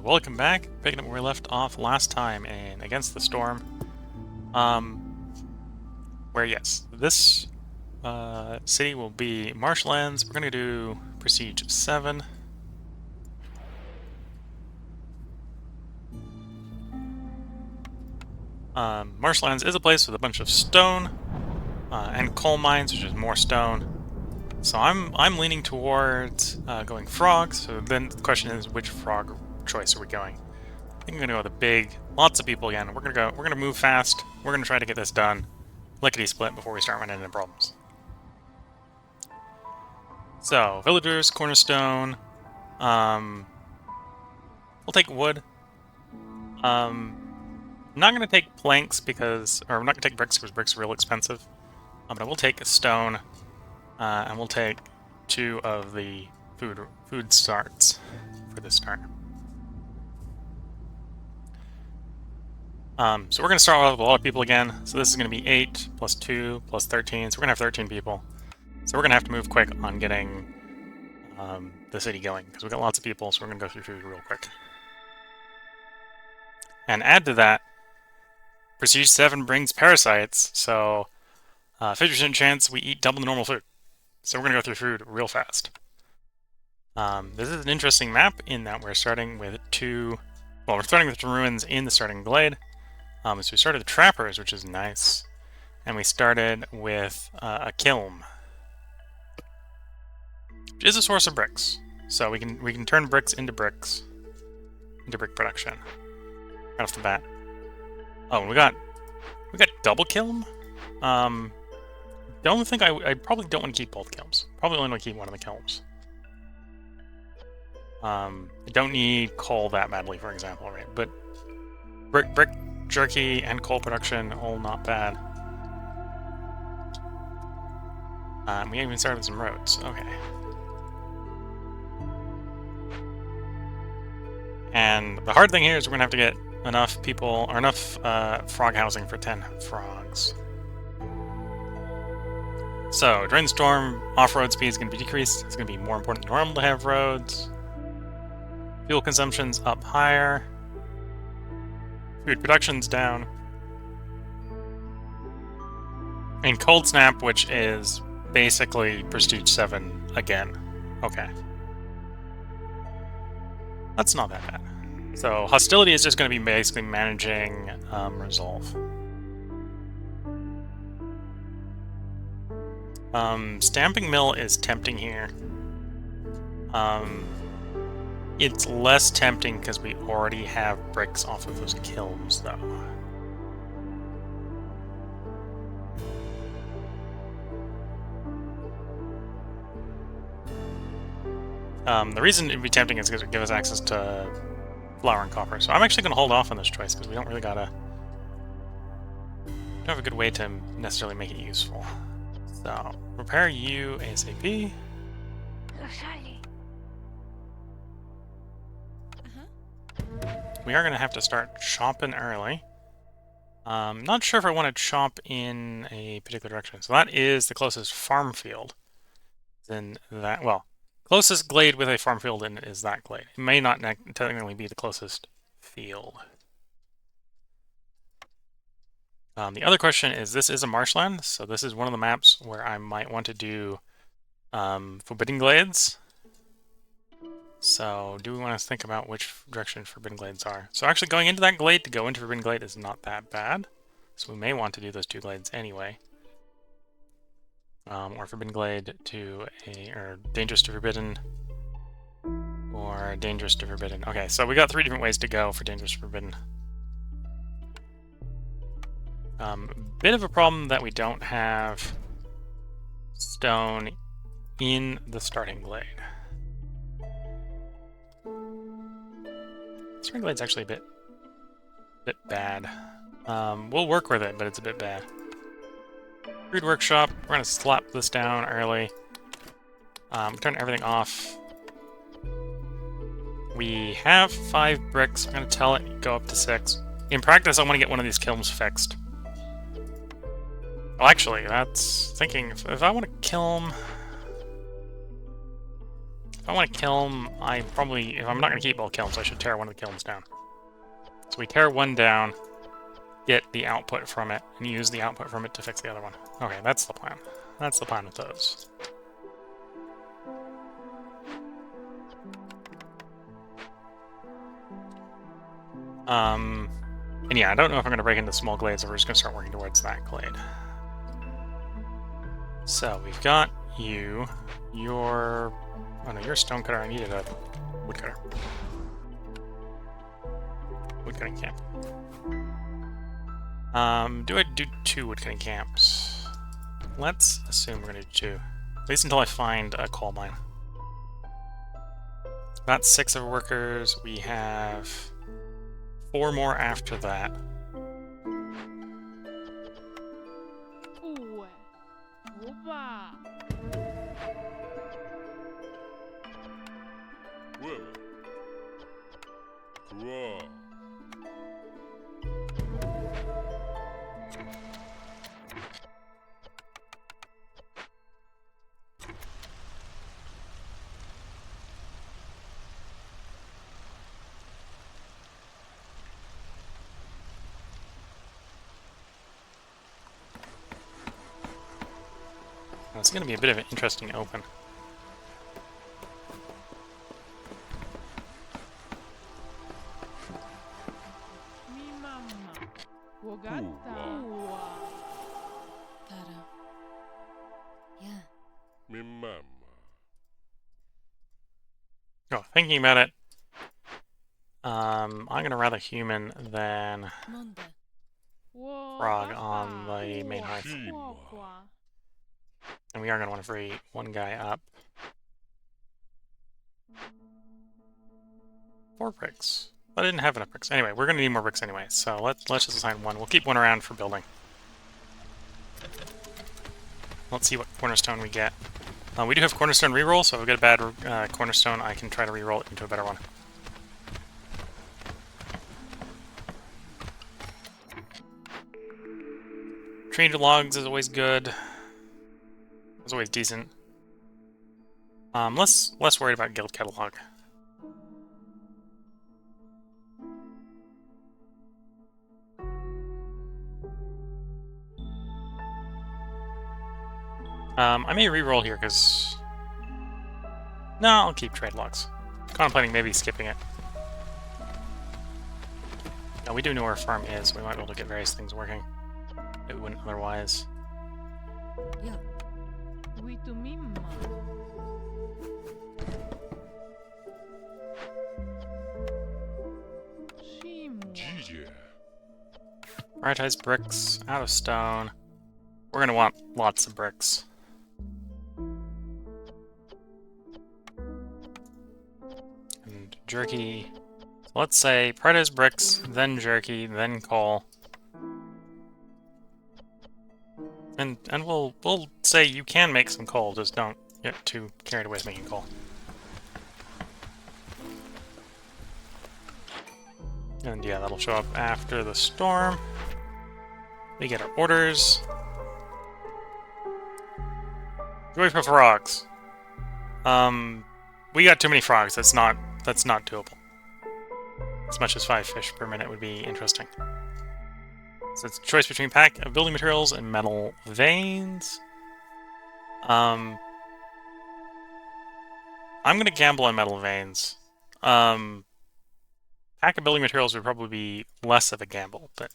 welcome back. Picking up where we left off last time in Against the Storm. Where, yes, this city will be Marshlands. We're going to do Prestige 7. Marshlands is a place with a bunch of stone and coal mines, which is more stone. So I'm leaning towards going frog. So then the question is, which frog choice are we going? I think I'm gonna go with a big, lots of people again. We're gonna move fast. We're gonna try to get this done, lickety split, before we start running into problems. So villagers, cornerstone. We'll take wood. I'm not gonna take planks because, or I'm not gonna take bricks because bricks are real expensive. But I will take a stone, and we'll take 2 of the food starts for this start. So we're going to start off with a lot of people again. So this is going to be 8 plus 2 plus 13. So we're going to have 13 people. So we're going to have to move quick on getting the city going because we've got lots of people. So we're going to go through food real quick. And add to that, Prestige 7 brings parasites. So 50% chance we eat double the normal food. So we're going to go through food real fast. This is an interesting map in that we're starting with we're starting with ruins in the starting glade. So we started the trappers, which is nice, and we started with a kiln, which is a source of bricks. So we can turn bricks into brick production right off the bat. Oh, we got double kiln. Don't think I probably don't want to keep both kilns. Probably only want to keep one of the kilns. I don't need coal that badly, for example, right? But brick jerky and coal production, all not bad. We even started some roads. Okay. And the hard thing here is we're gonna have to get enough people or enough frog housing for 10 frogs. So during the storm, off-road speed is going to be decreased. It's going to be more important than normal to have roads. Fuel consumption's up higher. Food production's down. And cold snap, which is basically Prestige 7 again. Okay. That's not that bad. So hostility is just going to be basically managing resolve. Stamping mill is tempting here. It's less tempting because we already have bricks off of those kilns, though. The reason it'd be tempting is because it would give us access to flour and copper. So I'm actually going to hold off on this choice because we don't have a good way to necessarily make it useful. So, repair you ASAP. We are going to have to start chopping early. Not sure if I want to chop in a particular direction. So that is the closest farm field. Closest glade with a farm field in is that glade. It may not technically be the closest field. The other question is, this is a marshland, so this is one of the maps where I might want to do forbidden glades. So do we want to think about which direction forbidden glades are? So actually going into that glade to go into forbidden glade is not that bad. So we may want to do those 2 glades anyway. Or forbidden glade or dangerous to forbidden, or dangerous to forbidden. Okay, so we got 3 different ways to go for dangerous to forbidden. Bit of a problem that we don't have stone in the starting glade. Starting glade's actually a bit bad. We'll work with it, but it's a bit bad. Food workshop. We're gonna slap this down early. Turn everything off. We have 5 bricks. I'm gonna tell it go up to 6. In practice, I want to get one of these kilns fixed. Well, actually, that's thinking if I want to kiln. if I want to kill him, if I'm not going to keep all kilns, I should tear one of the kilns down. So we tear one down, get the output from it, and use the output from it to fix the other one. Okay, that's the plan. That's the plan with those. And yeah, I don't know if I'm going to break into small glades or we're just going to start working towards that glade. So we've got you. Oh no, you're a stone cutter. I needed a woodcutter. Woodcutting camp. Do I do 2 woodcutting camps? Let's assume we're going to do 2. At least until I find a coal mine. About 6 of our workers. We have 4 more after that. It's going to be a bit of an interesting open. Oh, thinking about it, I'm going to rather human than frog on the main hearth. And we are going to want to free one guy up. 4 bricks. I didn't have enough bricks. Anyway, we're going to need more bricks anyway, so let's just assign 1. We'll keep 1 around for building. Let's see what cornerstone we get. We do have cornerstone reroll, so if we get a bad cornerstone, I can try to reroll it into a better one. Treated logs is always good. It's always decent. Less worried about guild catalog. I may reroll here because... No, I'll keep trade logs. Contemplating maybe skipping it. No, we do know where our farm is, so we might be able to get various things working that we wouldn't otherwise. Yeah. Prioritize bricks, out of stone. We're going to want lots of bricks. And jerky. So let's say prioritize bricks, then jerky, then coal. And we'll say you can make some coal, just don't get too carried away with making coal. And yeah, that'll show up after the storm. We get our orders. Joy for frogs. We got too many frogs. That's not doable. As much as 5 fish per minute would be interesting. So it's a choice between pack of building materials and metal veins. I'm gonna gamble on metal veins. Pack of building materials would probably be less of a gamble, but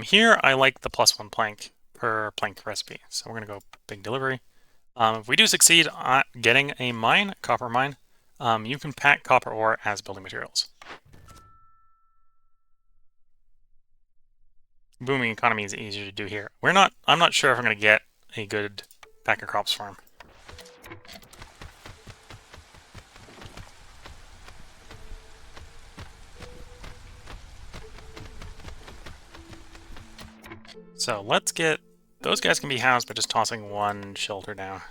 here I like the +1 plank per plank recipe, so we're gonna go big delivery. If we do succeed at getting a mine, copper mine, you can pack copper ore as building materials. Booming economy is easier to do here. I'm not sure if I'm gonna get a good pack of crops farm. So let's get... Those guys can be housed by just tossing 1 shelter down.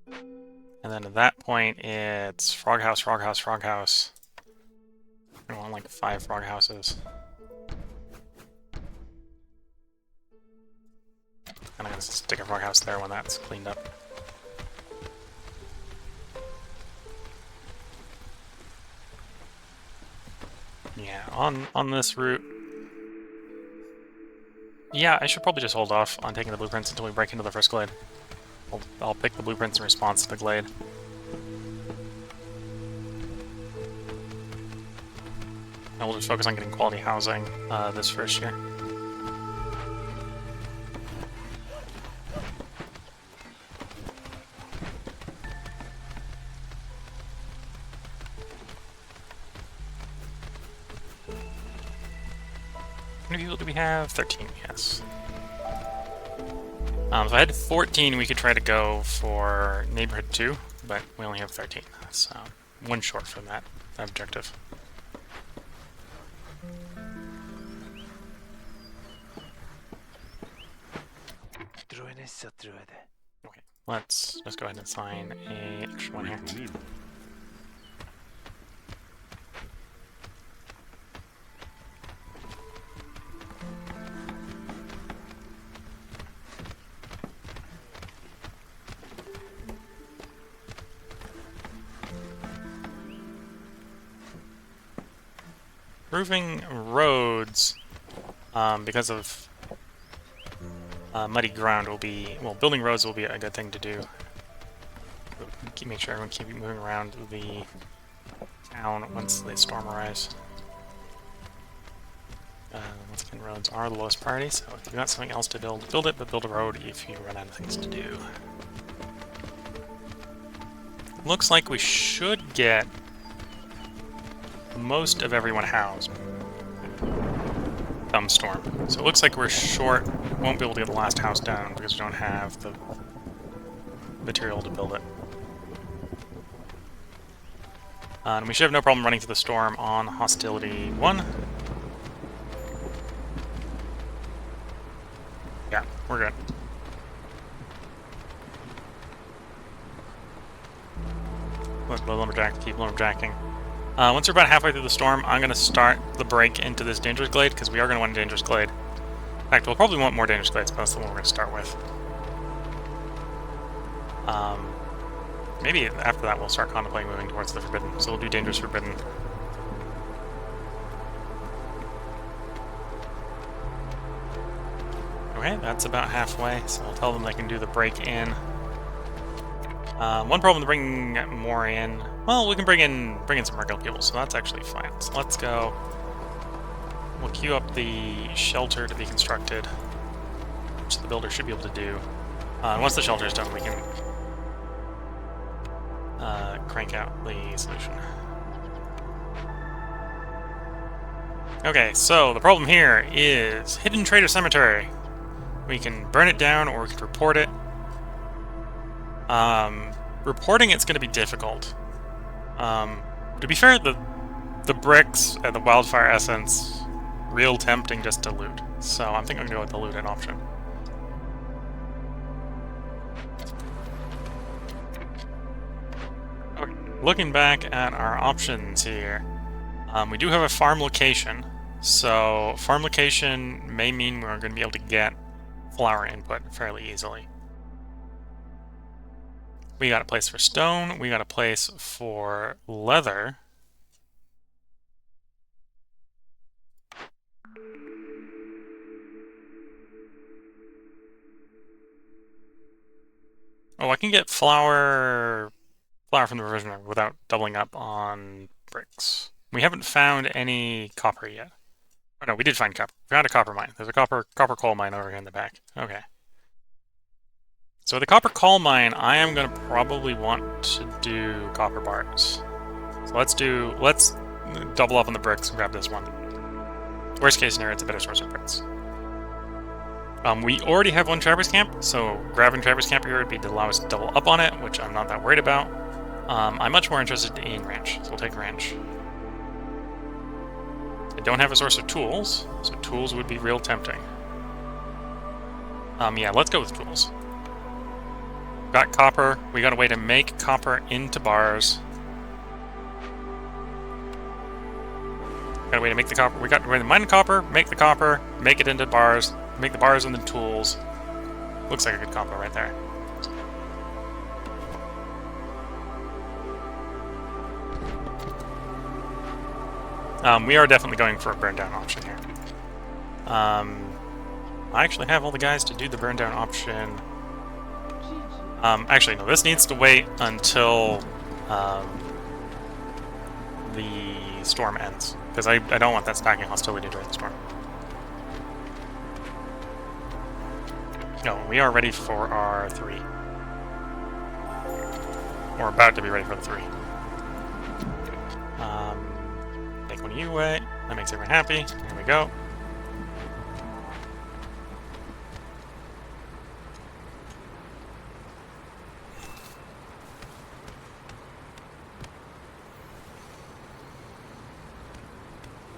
And then at that point, it's frog house, frog house, frog house. I want like 5 frog houses. kind of going to stick a house there when that's cleaned up. Yeah, on this route... Yeah, I should probably just hold off on taking the blueprints until we break into the first glade. I'll pick the blueprints in response to the glade. And we'll just focus on getting quality housing this first year. How many people do we have? 13, yes. If I had 14, we could try to go for Neighborhood 2, but we only have 13. So, one short from that objective. Okay, let's just go ahead and assign a extra one here. Improving roads, because of muddy ground will be, well, building roads will be a good thing to do. Make sure everyone keep moving around the town once the storm arrives. Once again, roads are the lowest priority, so if you've got something else to build, build it, but build a road if you run out of things to do. Looks like we should get most of everyone housed. Thumbstorm. So it looks like we're short, won't be able to get the last house down because we don't have the material to build it. And we should have no problem running through the storm on Hostility 1. Yeah, we're good. Let the lumberjack keep lumberjacking. Once we're about halfway through the storm, I'm going to start the break into this dangerous glade, because we are going to want a dangerous glade. In fact, we'll probably want more dangerous glades, but that's the one we're going to start with. Maybe after that we'll start contemplating moving towards the Forbidden, so we'll do Dangerous Forbidden. Okay, that's about halfway, so I'll tell them they can do the break-in. One problem to bring more in... Well, we can bring in some regular people, so that's actually fine. So let's go. We'll queue up the shelter to be constructed, which the builder should be able to do. Once the shelter is done, we can crank out the solution. Okay, so the problem here is Hidden Trader Cemetery. We can burn it down or we can report it. Reporting it's going to be difficult. To be fair, the bricks and the wildfire essence, real tempting just to loot. So I'm thinking I'm going to go with the loot-in option. Okay, looking back at our options here, we do have a farm location. So farm location may mean we're going to be able to get flour input fairly easily. We got a place for stone, we got a place for leather. Oh, I can get flour from the provisioner without doubling up on bricks. We haven't found any copper yet. Oh no, we did find copper. We found a copper mine. There's a copper coal mine over here in the back. Okay. So the copper coal mine, I am going to probably want to do copper bars. So let's double up on the bricks and grab this one. Worst case scenario, it's a better source of bricks. We already have one Traverse Camp, so grabbing Traverse Camp here would be to allow us to double up on it, which I'm not that worried about. I'm much more interested in ranch, so we'll take ranch. I don't have a source of tools, so tools would be real tempting. Yeah, let's go with tools. Got copper. We got a way to make copper into bars. Got a way to make the copper. We got a way to mine the copper, make the copper, make it into bars, make the bars into tools. looks like a good combo right there. We are definitely going for a burn down option here. I actually have all the guys to do the burn down option. Actually, no, this needs to wait until the storm ends, because I don't want that stacking hostility during the storm. No, we are ready for our 3. We're about to be ready for the 3. Take one of you away. That makes everyone happy. There we go.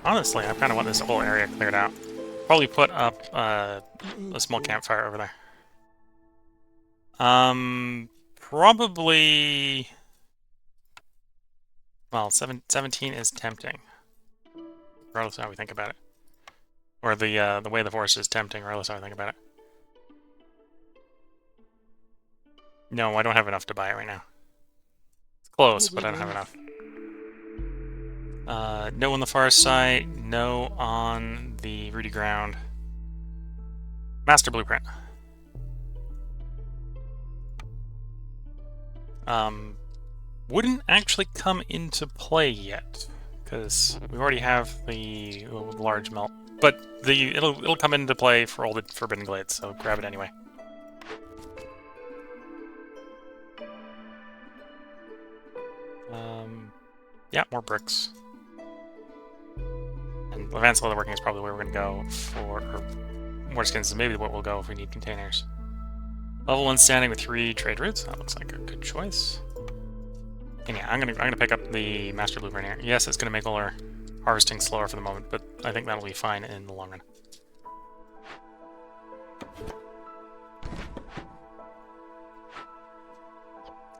Honestly, I kind of want this whole area cleared out. Probably put up a small campfire over there. Probably... Well, 17 is tempting. Regardless of how we think about it. Or the way the forest is tempting, regardless of how we think about it. No, I don't have enough to buy it right now. It's close, but I don't have enough. No on the far site, no on the rooty ground. Master blueprint. Wouldn't actually come into play yet, because we already have the large melt. But it'll come into play for all the Forbidden Glades, so grab it anyway. Yeah, more bricks. And advanced leatherworking is probably where we're going to go for... Or more skins is maybe what we'll go if we need containers. Level 1 standing with 3 trade routes. That looks like a good choice. And yeah, I'm gonna pick up the master blueprint here. Yes, it's gonna make all our harvesting slower for the moment, but I think that'll be fine in the long run.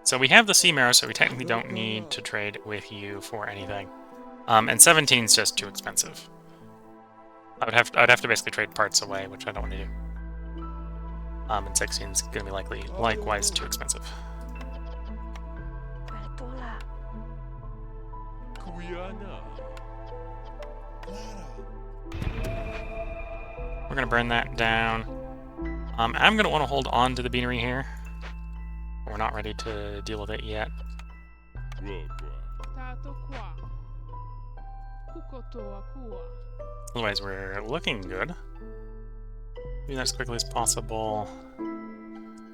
So we have the sea marrow, so we technically don't need to trade with you for anything. And 17 is just too expensive. I'd have to basically trade parts away, which I don't want to do. And 16 is gonna be likewise too expensive. We're gonna burn that down. I'm gonna want to hold on to the beanery here. We're not ready to deal with it yet. Otherwise, we're looking good. Do that as quickly as possible.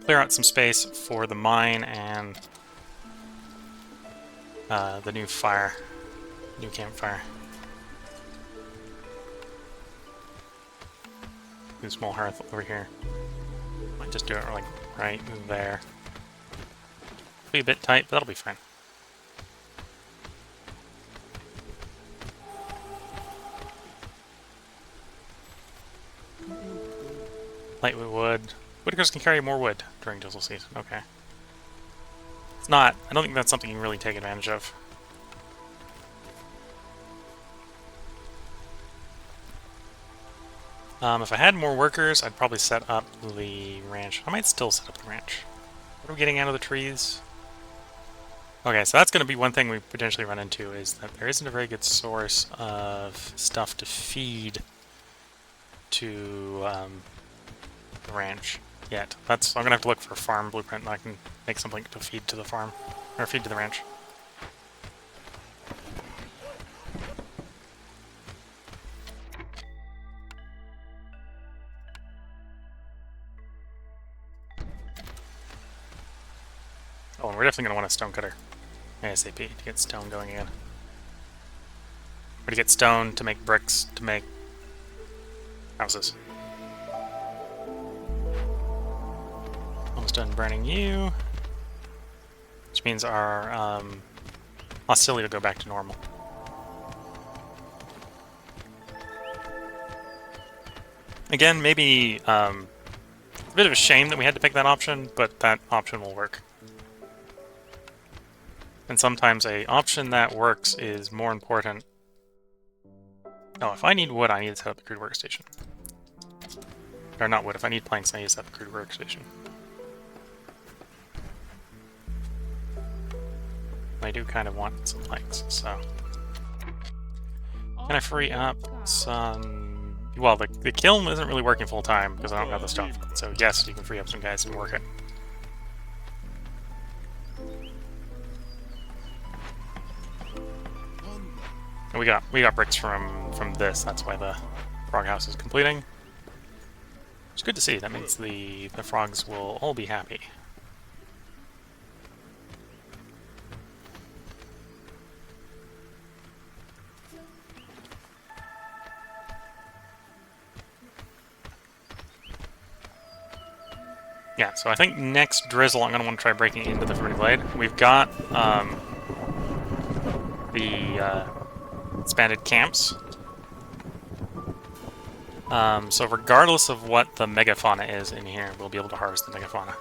Clear out some space for the mine and the new campfire. Do a small hearth over here. Might just do it like right there. Be a bit tight, but that'll be fine. Lightweight wood. Woodcutters can carry more wood during drizzle season. Okay. It's not. I don't think that's something you can really take advantage of. If I had more workers, I'd probably set up the ranch. I might still set up the ranch. What are we getting out of the trees? Okay, so that's going to be one thing we potentially run into, is that there isn't a very good source of stuff to feed to the ranch yet. I'm going to have to look for a farm blueprint and I can make something to feed to the farm, or feed to the ranch. Oh, and we're definitely going to want a stone cutter ASAP to get stone going again. Or to get stone, to make bricks, to make houses. Almost done burning you. Which means our hostility will go back to normal. Again, maybe it's a bit of a shame that we had to pick that option, but that option will work. And sometimes a option that works is more important. Oh, if I need wood, I need to set up a crude workstation. Or not wood. If I need planks, I use that crude workstation. I do kind of want some planks, so... Can I free up some... Well, the kiln isn't really working full-time because I don't have the stuff. So yes, you can free up some guys and work it. And we got bricks from this, that's why the frog house is completing. It's good to see. That means the frogs will all be happy. Yeah, so I think next drizzle I'm going to want to try breaking into the Forbidden Glade. We've got the expanded camps. So regardless of what the megafauna is in here, we'll be able to harvest the megafauna.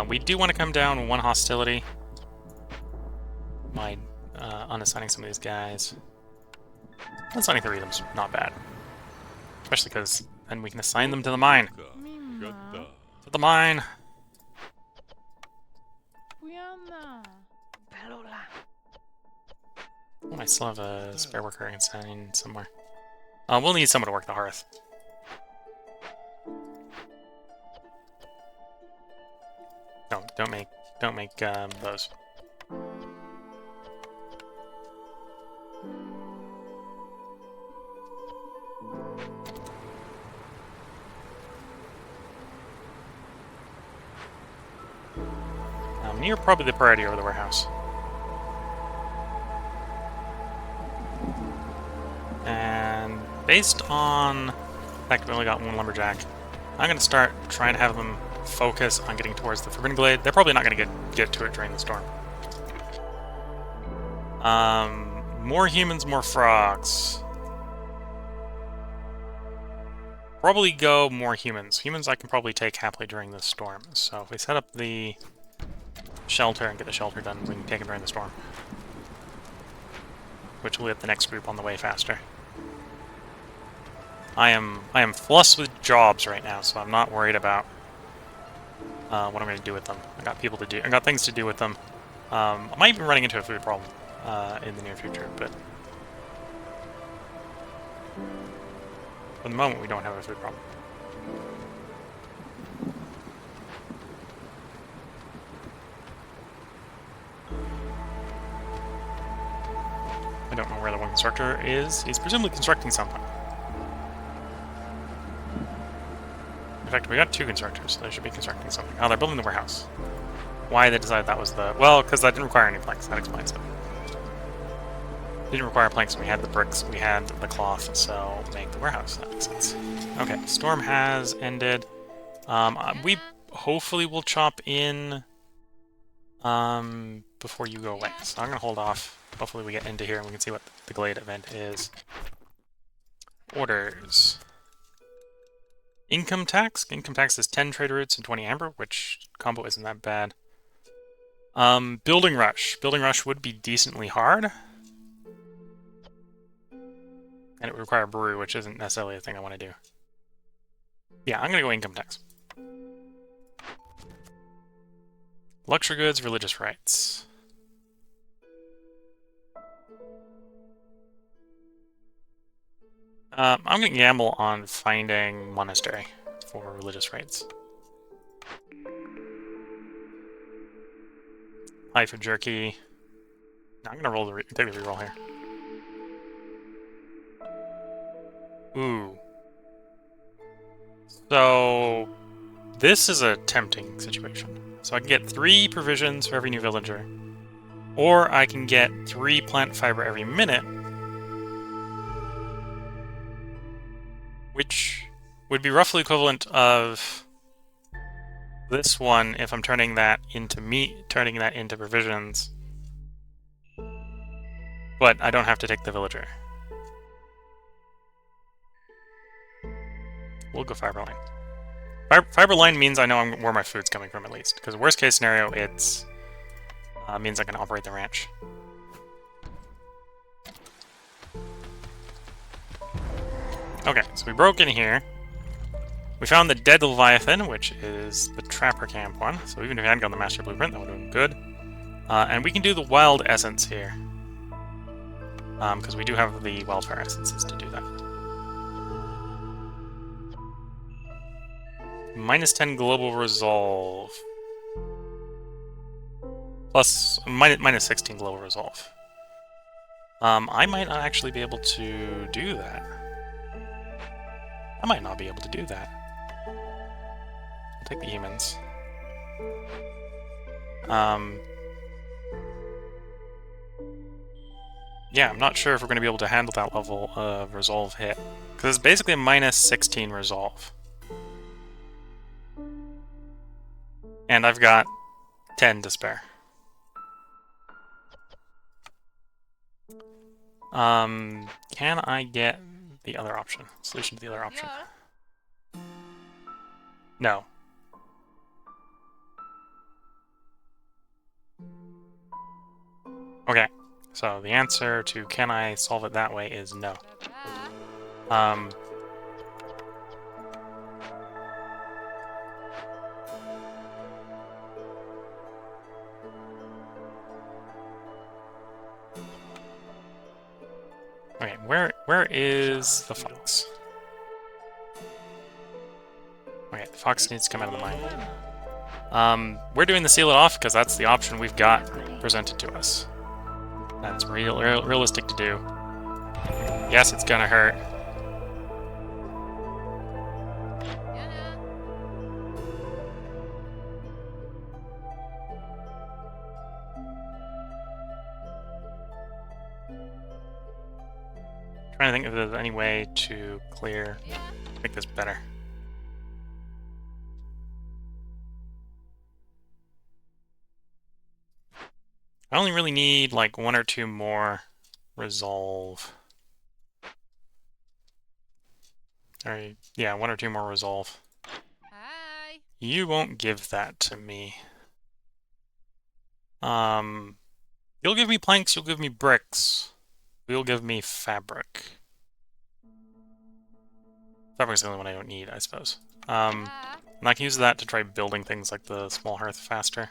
We do want to come down one hostility by unassigning some of these guys. Unassigning 3 of them's not bad. Especially because then we can assign them to the mine. To the mine! Oh, I still have a spare worker I can send somewhere. We'll need someone to work the hearth. Don't make those. You're probably the priority over the warehouse. And based on the fact we only got one lumberjack, I'm going to start trying to have them focus on getting towards the Forbidden Glade. They're probably not going to get to it during the storm. More humans, more frogs. Probably go more humans. Humans I can probably take happily during the storm. So if we set up the shelter and get the shelter done, we can take it during the storm. Which will get the next group on the way faster. I am flush with jobs right now, so I'm not worried about what I'm going to do with them. I got people to do. I got things to do with them. I might be running into a food problem in the near future, but for the moment we don't have a food problem. I don't know where the one constructor is. He's presumably constructing something. In fact, we got 2 constructors, so they should be constructing something. Oh, they're building the warehouse. Why they decided that was the... Well, because that didn't require any planks. That explains it. Didn't require planks. We had the bricks. We had the cloth, so make the warehouse. That makes sense. Okay, storm has ended. We hopefully will chop in before you go away. So I'm going to hold off. Hopefully we get into here and we can see what the Glade event is. Orders. Income tax. Income tax is 10 trade routes and 20 amber, which combo isn't that bad. Building rush. Building rush would be decently hard. And it would require a brewery, which isn't necessarily a thing I want to do. Yeah, I'm going to go income tax. Luxury goods, religious rights. I'm going to gamble on finding monastery for religious rights. Life of jerky. No, I'm going to roll take the reroll here. Ooh. So this is a tempting situation. So I can get 3 provisions for every new villager, or I can get 3 plant fiber every minute, which would be roughly equivalent of this one if I'm turning that into meat, turning that into provisions. But I don't have to take the villager. We'll go fiber line. Fiber line means I know where my food's coming from at least, because worst case scenario, it's means I can operate the ranch. Okay, so we broke in here. We found the dead Leviathan, which is the Trapper Camp one. So even if we hadn't gotten the Master Blueprint, that would have been good. And we can do the Wild Essence here. Because we do have the Wildfire Essences to do that. -10 Global Resolve. Plus, minus 16 Global Resolve. I might not actually be able to do that. I might not be able to do that. I'll take the humans. Yeah, I'm not sure if we're going to be able to handle that level of Resolve hit. Because it's basically a minus 16 Resolve. And I've got 10 to spare. Can I get the other option? Solution to the other option? No. Okay, so the answer to can I solve it that way is no. Okay, where is the fox? Okay, the fox needs to come out of the mine. We're doing the seal it off because that's the option we've got presented to us. That's realistic to do. Yes, it's gonna hurt. Trying to think if there's any way to make this better. I only really need like 1 or 2 more Resolve. Or, yeah, 1 or 2 more Resolve. Hi. You won't give that to me. You'll give me planks, you'll give me bricks. You'll give me fabric. Fabric's the only one I don't need, I suppose. And I can use that to try building things like the small hearth faster.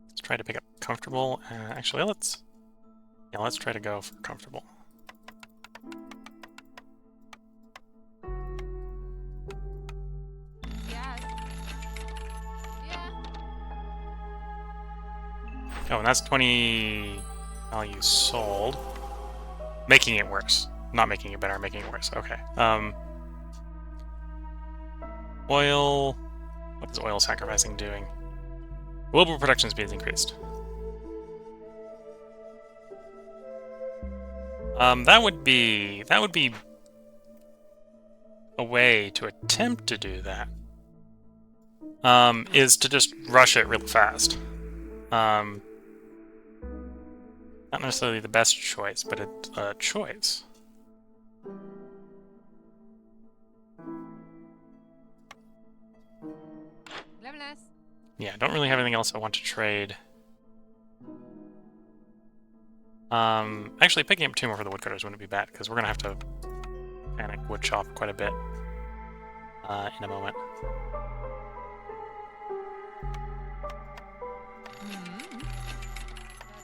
Let's try to pick up comfortable. Actually, let's try to go for comfortable. Oh, and that's 20 value sold. Making it worse. Not making it better, making it worse. Okay. Oil. What is oil sacrificing doing? Global production speed is increased. That would be a way to attempt to do that. Is to just rush it real fast. Not necessarily the best choice, but it's a choice. Yeah, I don't really have anything else I want to trade. Actually, picking up 2 more for the woodcutters wouldn't be bad, because we're going to have to panic wood chop quite a bit in a moment.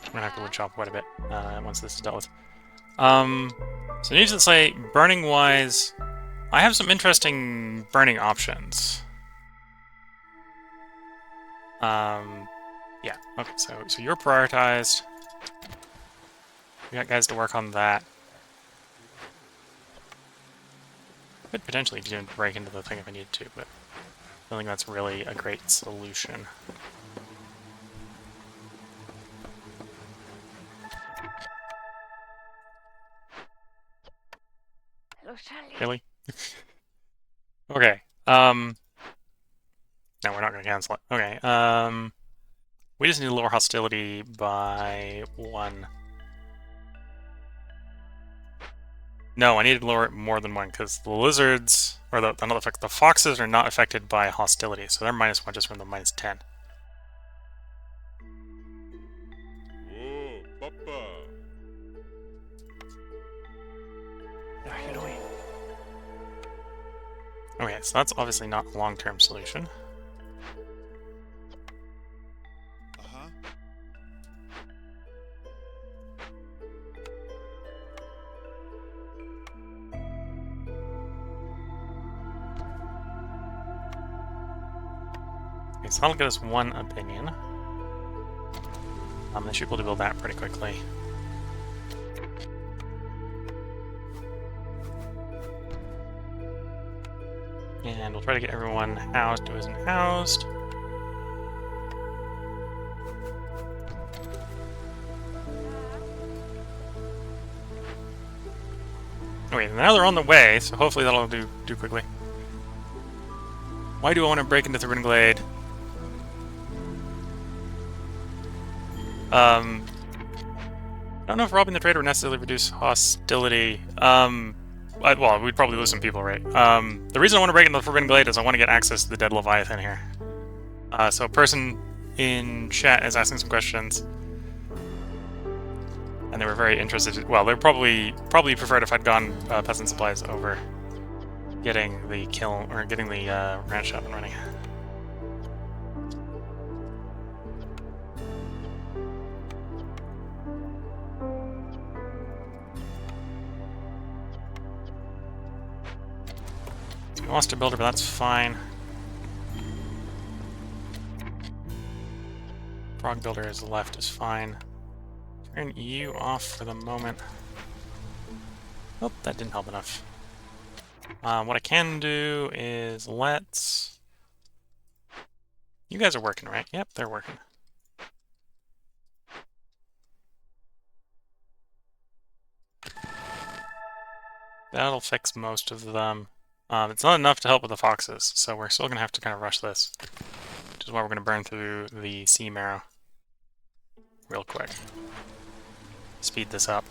We're going to have to wood chop quite a bit once this is dealt with. So needless to say, burning-wise, I have some interesting burning options. Yeah, okay, so you're prioritized. We got guys to work on that. Could potentially break into the thing if I needed to, but I don't think that's really a great solution. Really? Okay. No, we're not going to cancel it. Okay. We just need to lower hostility by 1. No, I needed to lower it more than 1 because the lizards, or another effect, the foxes are not affected by hostility, so they're -1 just from the -10. Oh, Papa. Okay, so that's obviously not a long-term solution. Uh-huh. Okay, so that'll get us 1 opinion. They should be able to build that pretty quickly. And we'll try to get everyone housed who isn't housed. Okay, now they're on the way, so hopefully that'll do quickly. Why do I want to break into the Ruin Glade? I don't know if robbing the trader would necessarily reduce hostility. Well, we'd probably lose some people, right? The reason I want to break into the Forbidden Glade is I want to get access to the dead Leviathan here. So a person in chat is asking some questions. And they were very interested. Well, they probably preferred if I'd gone peasant supplies over getting the kiln, or getting the ranch up and running. So we lost a builder, but that's fine. Frog builder is left is fine. Turn you off for the moment. Oh, that didn't help enough. What I can do is let's... You guys are working, right? Yep, they're working. That'll fix most of them. It's not enough to help with the foxes, so we're still going to have to kind of rush this. Which is why we're going to burn through the sea marrow real quick. Speed this up.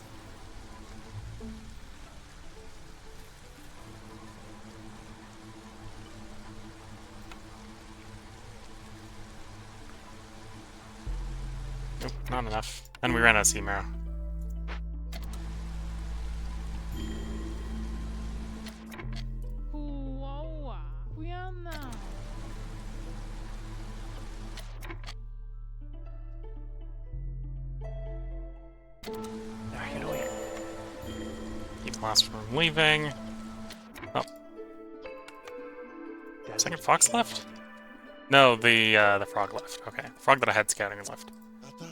Nope, not enough. And we ran out of sea marrow. Keep the last from leaving. Oh. Second fox left? No, the frog left. Okay. The frog that I had scouting is left. Uh-huh.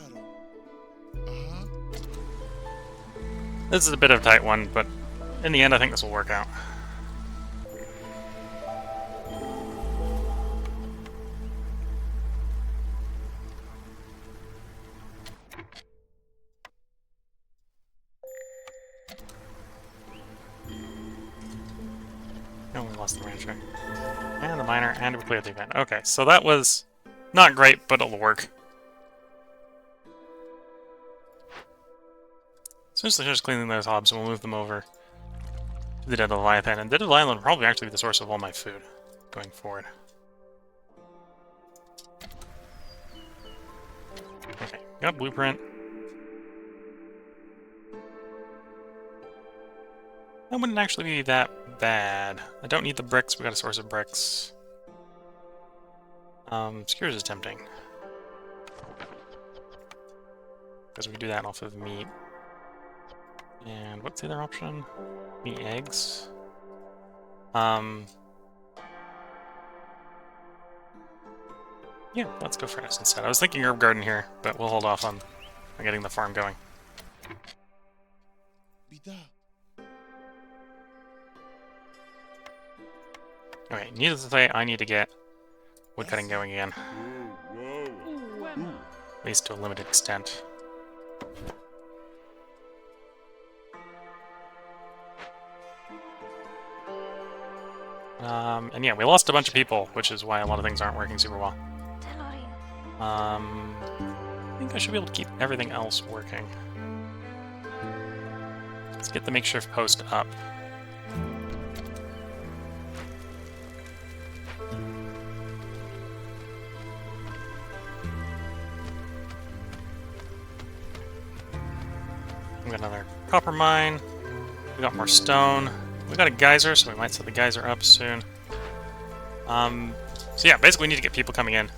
This is a bit of a tight one, but in the end I think this will work out. Oh, we lost the rancher. And the miner, and we cleared the event. Okay, so that was not great, but it'll work. Essentially just cleaning those hobs, and we'll move them over to the Dead Leviathan. And Dead Leviathan will probably actually be the source of all my food going forward. Okay, got blueprint. That wouldn't actually be that bad. I don't need the bricks, we got a source of bricks. Skewers is tempting. Because we can do that off of meat. And what's the other option? Meat eggs. Yeah, let's go for this instead. I was thinking herb garden here, but we'll hold off on getting the farm going. Okay, needless to say, I need to get woodcutting going again. At least to a limited extent. And yeah, we lost a bunch of people, which is why a lot of things aren't working super well. I think I should be able to keep everything else working. Let's get the makeshift post up. We got another copper mine. We got more stone. We got a geyser, so we might set the geyser up soon. So yeah, basically we need to get people coming in.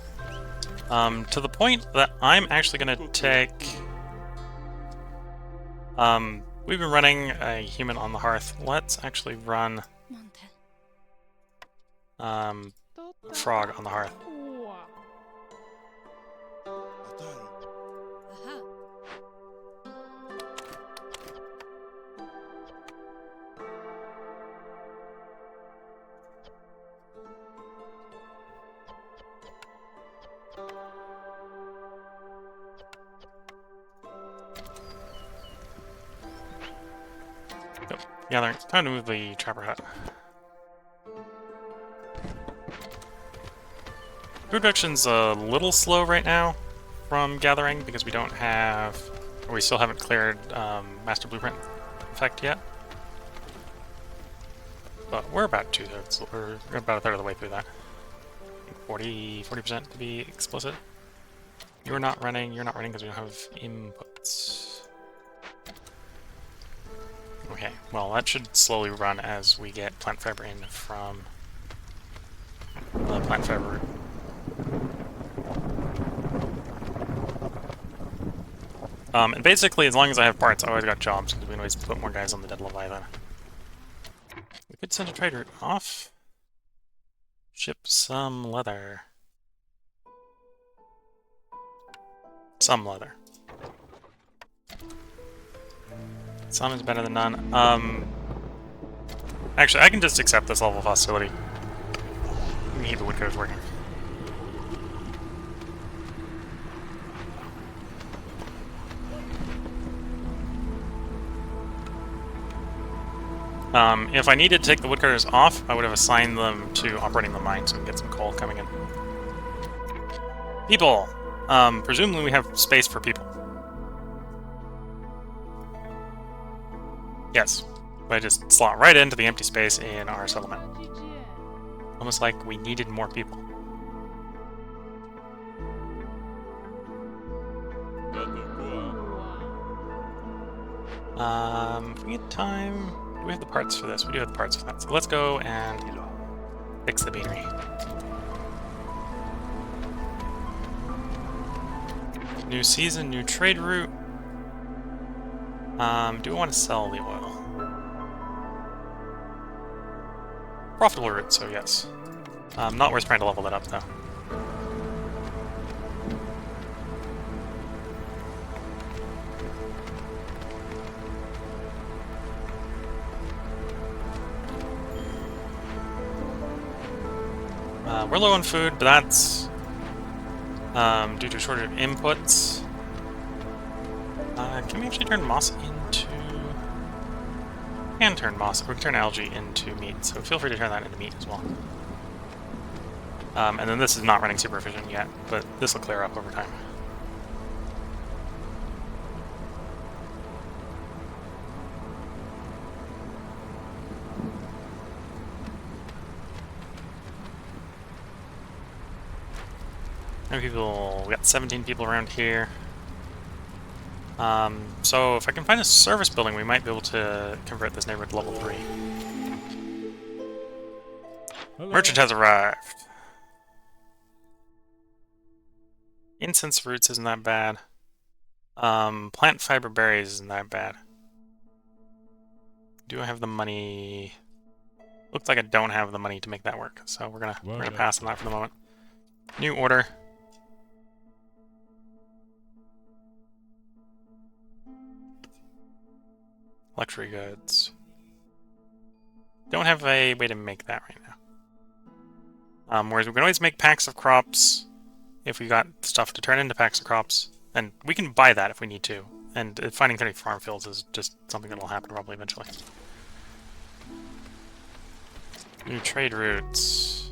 To the point that I'm actually going to take... we've been running a human on the hearth. Let's actually run a frog on the hearth. Yeah, they're time to move the trapper hut. Food production's a little slow right now from gathering because we don't have, or we still haven't cleared Master Blueprint effect yet. But we're about 2/3, we're about a third of the way through that. 40% to be explicit. You're not running because we don't have inputs. Okay, well that should slowly run as we get plant fiber in from the plant fiber route. And basically, as long as I have parts, I always got jobs, because we can always put more guys on the dead Leviathan. We could send a trade route off. Ship some leather. Some leather. Some is better than none. Actually, I can just accept this level of hostility. We keep the woodcutters working. If I needed to take the woodcutters off, I would have assigned them to operating the mine so we can get some coal coming in. People! Presumably we have space for people. Yes, but I just slot right into the empty space in our settlement. Almost like we needed more people. If we get time... Do we have the parts for this? We do have the parts for that. So let's go and fix the beanery. New season, new trade route. Do we want to sell the oil? Profitable route, so yes. Not worth trying to level that up, though. We're low on food, but that's due to a shortage of inputs. Can we actually turn moss into... We can turn moss, or we can turn algae into meat, so feel free to turn that into meat as well. And then this is not running super efficient yet, but this will clear up over time. How many people? We got 17 people around here. So if I can find a service building, we might be able to convert this neighborhood to level 3. Hello. Merchant has arrived. Incense roots isn't that bad. Plant fiber berries isn't that bad. Do I have the money? Looks like I don't have the money to make that work, so we're gonna pass on that for the moment. New order. Luxury goods. Don't have a way to make that right now. Whereas we can always make packs of crops if we got stuff to turn into packs of crops. And we can buy that if we need to. And finding 30 farm fields is just something that will happen probably eventually. New trade routes.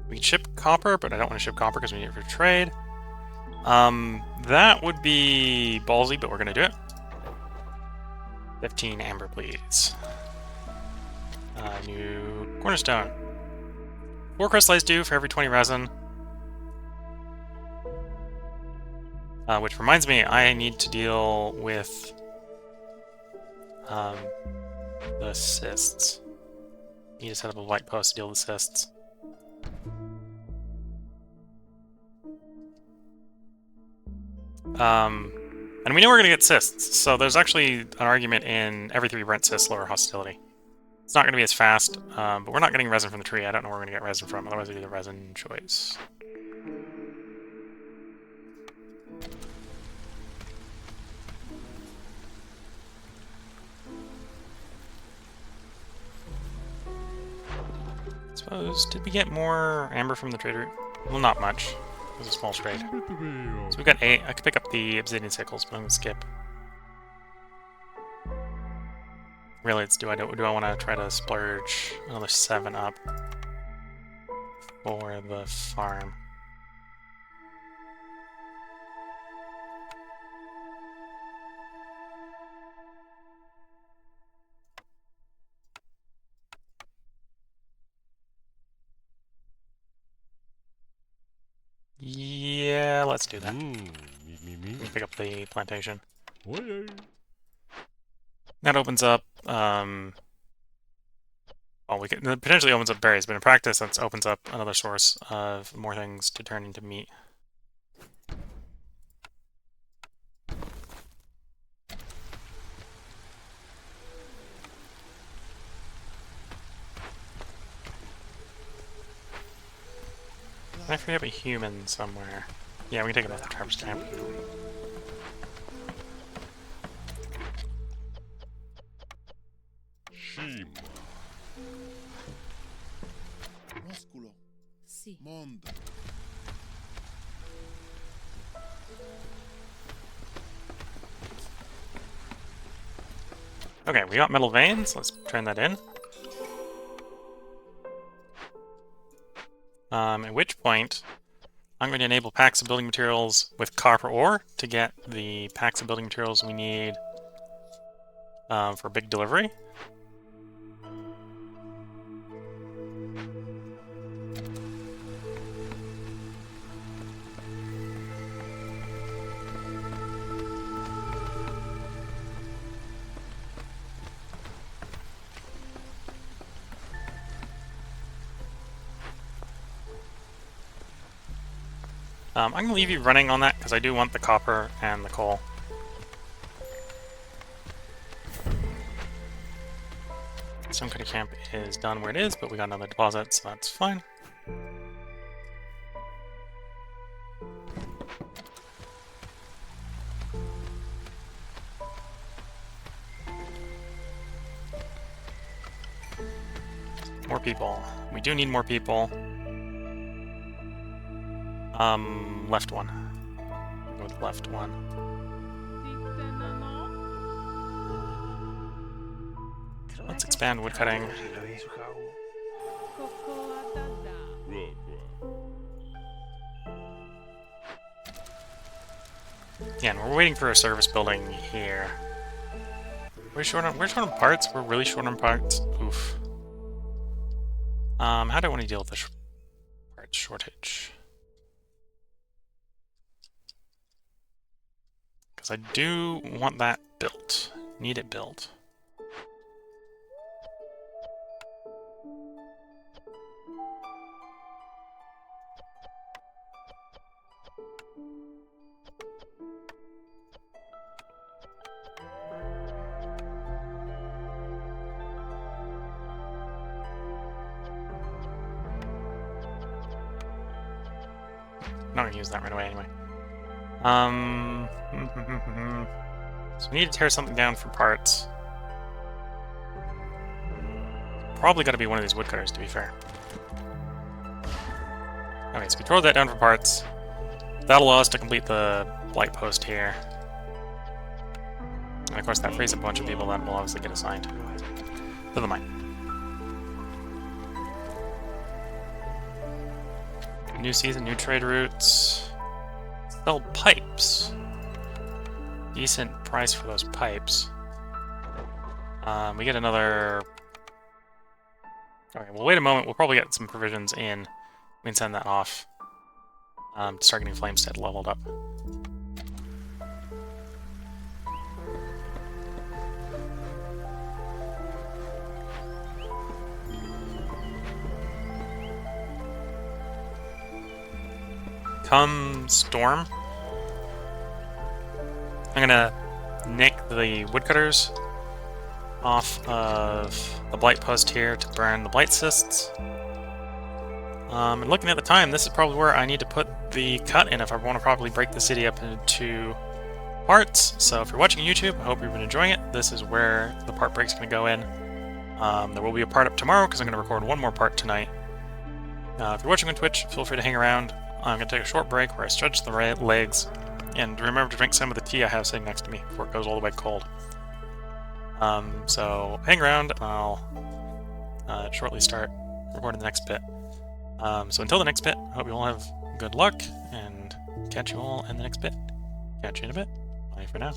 We can ship copper, but I don't want to ship copper because we need it for trade. That would be ballsy, but we're going to do it. 15 amber, please. New cornerstone. 4 crystallized dew for every 20 resin. Which reminds me, I need to deal with the cysts. Need to set up a light post to deal with cysts. And we know we're going to get cysts, so there's actually an argument in every 3 Brent cysts lower hostility. It's not going to be as fast, but we're not getting resin from the tree. I don't know where we're going to get resin from, otherwise we do the resin choice. Suppose, did we get more amber from the trade route? Well, not much. It was a small trade. So we got 8. I could pick up the obsidian sickles, but I'm gonna skip. Really, it's do I want to try to splurge another 7 up for the farm? Yeah, let's do that. Pick up the plantation. That opens up, well, it potentially opens up berries, but in practice, that opens up another source of more things to turn into meat. I forget a human somewhere. Yeah, we can take it off the traverse camp. Musculo. Sì. Mondo. Okay, we got metal veins. Let's turn that in. At which point, I'm going to enable packs of building materials with copper ore to get the packs of building materials we need for big delivery. I'm going to leave you running on that because I do want the copper and the coal. Stone Cutting Camp is done where it is, but we got another deposit, so that's fine. More people. We do need more people. Left one. Go with left one. Let's expand woodcutting. Yeah, and we're waiting for a service building here. We're short on parts. We're really short on parts. Oof. How do I want to deal with this parts shortage? Because I do want that built. Need it built. I'm not going to use that right away anyway. So we need to tear something down for parts. Probably got to be one of these woodcutters, to be fair. Okay, so we throw that down for parts. That'll allow us to complete the light post here. And of course that frees a bunch of people that will obviously get assigned to the mine. New season, new trade routes. Sell pipes. Decent price for those pipes. We get another... Okay, we'll wait a moment. We'll probably get some provisions in. We can send that off to start getting Flamestead leveled up. Come storm, I'm gonna nick the woodcutters off of the blight post here to burn the blight cysts. And looking at the time, this is probably where I need to put the cut in if I want to properly break the city up into parts. So if you're watching YouTube, I hope you've been enjoying it. This is where the part break's going to go in. There will be a part up tomorrow because I'm going to record one more part tonight. If you're watching on Twitch, feel free to hang around. I'm going to take a short break where I stretch the legs, and remember to drink some of the tea I have sitting next to me before it goes all the way cold. So hang around, and I'll shortly start recording the next bit. So until the next bit, I hope you all have good luck, and catch you all in the next bit. Catch you in a bit. Bye for now.